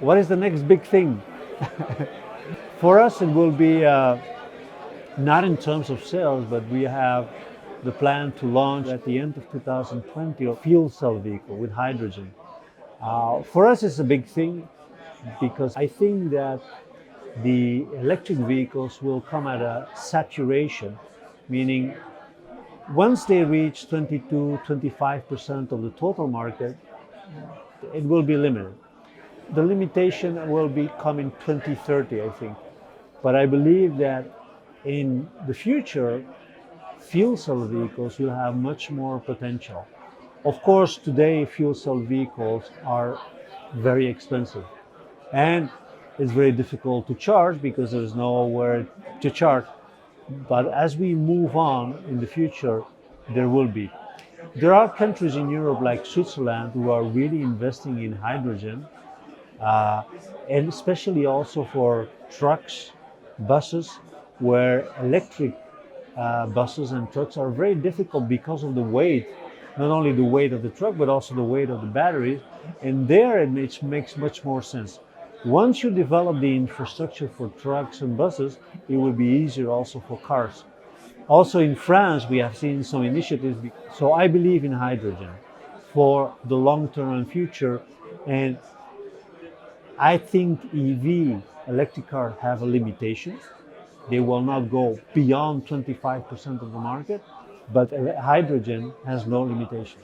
What is the next big thing? For us, it will be not in terms of sales, but we have the plan to launch at the end of 2020 a fuel cell vehicle with hydrogen. For us, it's a big thing because I think that the electric vehicles will come at a saturation, meaning once they reach 22-25% of the total market, it will be limited. The limitation will be come in 2030, I think. But I believe that in the future, fuel cell vehicles will have much more potential. Of course, today fuel cell vehicles are very expensive and it's very difficult to charge because there's nowhere to charge. But as we move on in the future, there will be. There are countries in Europe like Switzerland who are really investing in hydrogen, and especially also for trucks, buses, where electric buses and trucks are very difficult because of the weight, not only the weight of the truck, but also the weight of the batteries. And there it makes much more sense. Once you develop the infrastructure for trucks and buses, it will be easier also for cars. Also in France, we have seen some initiatives. So I believe in hydrogen for the long-term future. And I think EV, electric cars, have a limitation. They will not go beyond 25% of the market, but hydrogen has no limitation.